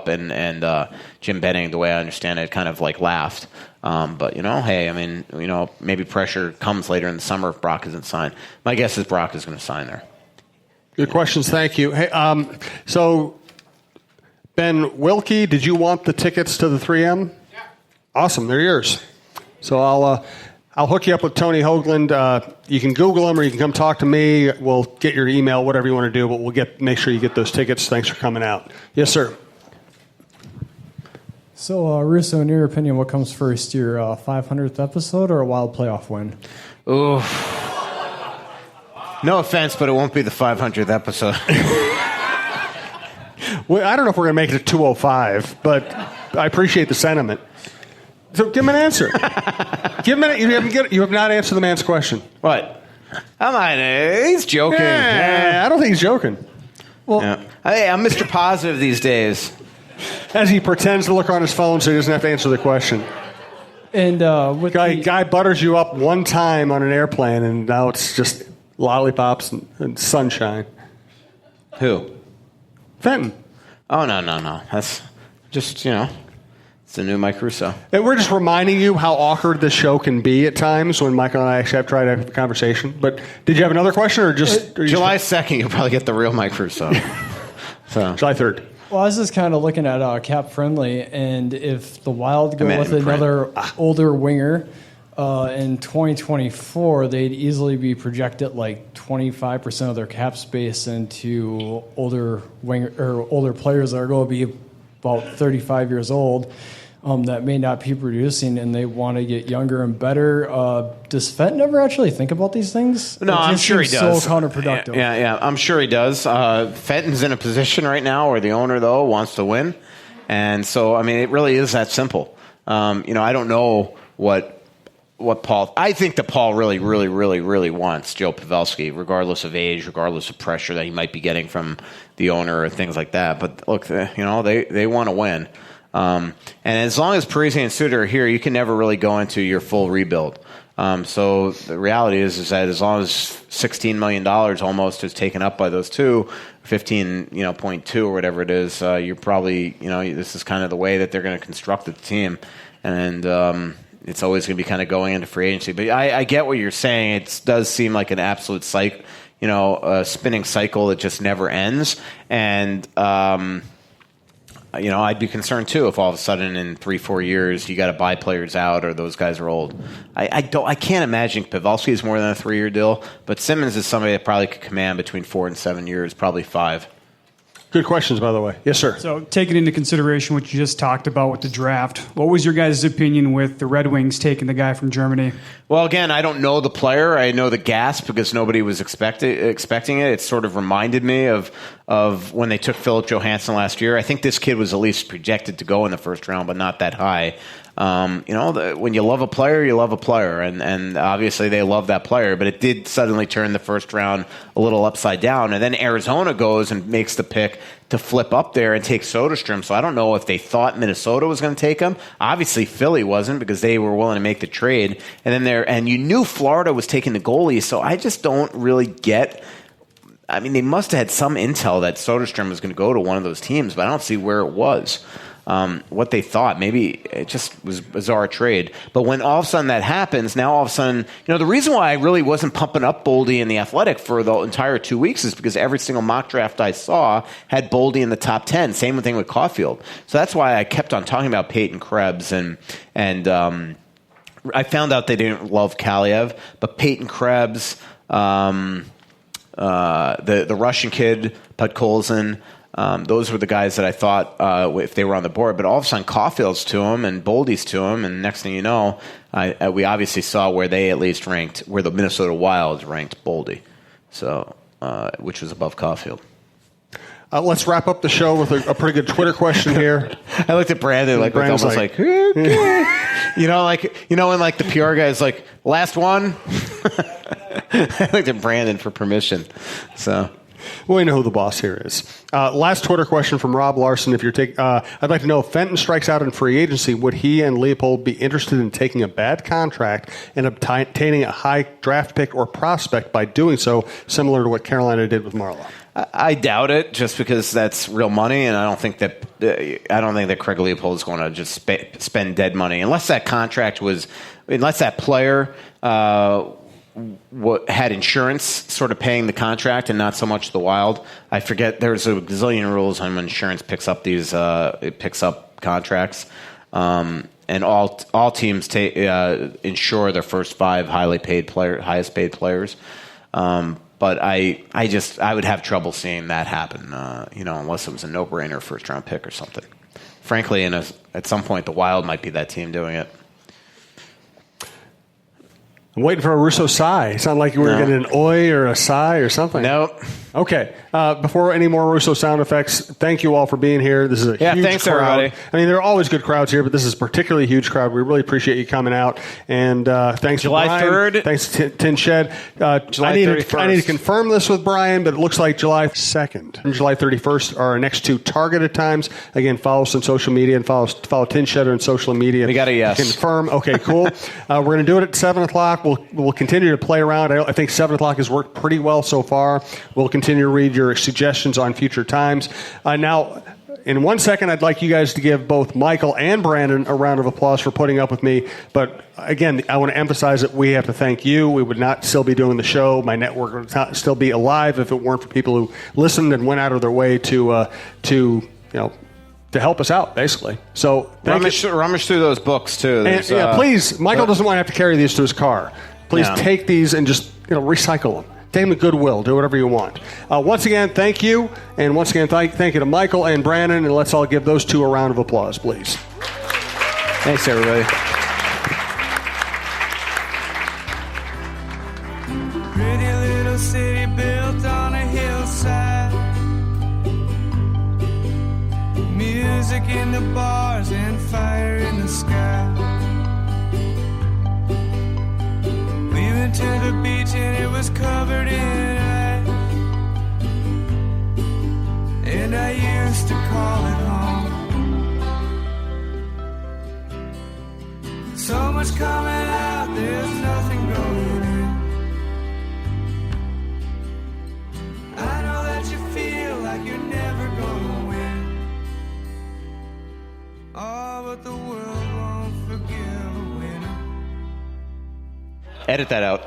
up, and Jim Benning, the way I understand it, kind of like laughed. But, hey, I mean, maybe pressure comes later in the summer if Brock isn't signed. My guess is Brock is going to sign there. Good questions. Thank you. Hey, so Ben Wilkie, did you want the tickets to the 3M? Yeah. Awesome. They're yours. So I'll hook you up with Tony Hoaglund. You can Google him or you can come talk to me. We'll get your email, whatever you want to do, but we'll make sure you get those tickets. Thanks for coming out. Yes, sir. So, Russo, in your opinion, what comes first, your 500th episode or a wild playoff win? Ooh. No offense, but it won't be the 500th episode. Well, I don't know if we're going to make it to 205, but I appreciate the sentiment. So give him an answer. You have not answered the man's question. What? He's joking. Yeah. I don't think he's joking. Well, Hey, I'm Mr. Positive these days. As he pretends to look on his phone so he doesn't have to answer the question. And guy butters you up one time on an airplane, and now it's just lollipops and sunshine. Who? Fenton. Oh, no. That's just, it's the new Mike Russo. And we're just reminding you how awkward this show can be at times when Michael and I actually have tried to have a conversation. But did you have another question, or just... July 2nd, you'll probably get the real Mike Russo. July 3rd. Well, I was just kind of looking at Cap Friendly, and if the Wild go with another older winger in 2024, they'd easily be projected like 25% of their cap space into older winger or older players that are going to be about 35 years old that may not be producing, and they want to get younger and better. Does Fenton ever actually think about these things? No, I'm sure he does. So counterproductive. Yeah, I'm sure he does. Fenton's in a position right now where the owner, though, wants to win. And so, I mean, it really is that simple. I don't know what Paul... I think that Paul really, really, really, really wants Joe Pavelski, regardless of age, regardless of pressure that he might be getting from the owner or things like that. But look, they want to win. And as long as Parise and Suter are here, you can never really go into your full rebuild. So the reality is that as long as $16 million almost is taken up by those two, 15.2 or whatever it is, you're probably, this is kind of the way that they're going to construct the team. And it's always going to be kind of going into free agency. But I get what you're saying. It does seem like an absolute a spinning cycle that just never ends. And, I'd be concerned too if all of a sudden in 3-4 years you got to buy players out or those guys are old. I can't imagine Pavelski is more than a 3-year deal, but Simmons is somebody that probably could command between 4 and 7 years, probably 5. Good questions, by the way. Yes, sir. So taking into consideration what you just talked about with the draft, what was your guys' opinion with the Red Wings taking the guy from Germany? Well, again, I don't know the player. I know the gasp because nobody was expecting it. It sort of reminded me of when they took Philip Johansson last year. I think this kid was at least projected to go in the first round, but not that high. When you love a player, you love a player. And obviously they love that player, but it did suddenly turn the first round a little upside down. And then Arizona goes and makes the pick to flip up there and take Soderstrom. So I don't know if they thought Minnesota was going to take him. Obviously Philly wasn't because they were willing to make the trade. And you knew Florida was taking the goalie. So I just don't really get... I mean, they must have had some intel that Soderstrom was going to go to one of those teams, but I don't see where it was. What they thought. Maybe it just was a bizarre trade. But when all of a sudden that happens, now all of a sudden, the reason why I really wasn't pumping up Boldy in the Athletic for the entire 2 weeks is because every single mock draft I saw had Boldy in the top 10. Same thing with Caulfield. So that's why I kept on talking about Peyton Krebs and I found out they didn't love Kaliev, but Peyton Krebs, the Russian kid, Podkolzin, those were the guys that I thought if they were on the board. But all of a sudden, Caulfield's to him and Boldy's to him, and next thing you know, we obviously saw where they at least ranked, where the Minnesota Wild ranked Boldy, so which was above Caulfield. Let's wrap up the show with a pretty good Twitter question here. I looked at Brandon Brandon's almost like okay. When like the PR guy's like, last one. I looked at Brandon for permission. So. Well, we know who the boss here is. Last Twitter question from Rob Larson. If you're I'd like to know if Fenton strikes out in free agency, would he and Leopold be interested in taking a bad contract and obtaining a high draft pick or prospect by doing so, similar to what Carolina did with Marleau? I doubt it, just because that's real money, and I don't think that Craig Leopold is going to just spend dead money unless that player had insurance sort of paying the contract and not so much the Wild. I forget, there's a gazillion rules on when insurance picks up contracts, and all teams insure their first 5 highest paid players. But I would have trouble seeing that happen, unless it was a no-brainer first-round pick or something. Frankly, at some point, the Wild might be that team doing it. I'm waiting for a Russo sigh. It sounded like you were getting an oi or a sigh or something. Nope. Okay. Before any more Russo sound effects, thank you all for being here. This is a huge thanks, crowd. everybody. I mean, there are always good crowds here, but this is a particularly huge crowd. We really appreciate you coming out. And thanks to July Brian. 3rd. Thanks to Tin Shed. July I need 31st. to confirm this with Brian, but it looks like July 2nd and July 31st are our next 2 targeted times. Again, follow us on social media and follow Tin Shed on social media. We got a yes. Confirm. Okay, cool. We're going to do it at 7 o'clock. We'll continue to play around. I think 7 o'clock has worked pretty well so far. We'll continue to read your suggestions on future times. Now, in 1 second, I'd like you guys to give both Michael and Brandon a round of applause for putting up with me. But again, I want to emphasize that we have to thank you. We would not still be doing the show. My network would not still be alive if it weren't for people who listened and went out of their way to help us out, basically. So rummage through those books too. Please, Michael doesn't want to have to carry these to his car. Please take these and just recycle them. Take them to Goodwill. Do whatever you want. Once again, thank you. And once again, thank you to Michael and Brandon. And let's all give those 2 a round of applause, please. Thanks, everybody. Pretty little city built on a hillside. Music in the bars and fire in the sky. We went to the beach and it was covered in ice. And I used to call it home. So much coming out, there's nothing going in. I know that you feel like you're never gonna win. Oh, but the world won't forgive a winner. Edit that out.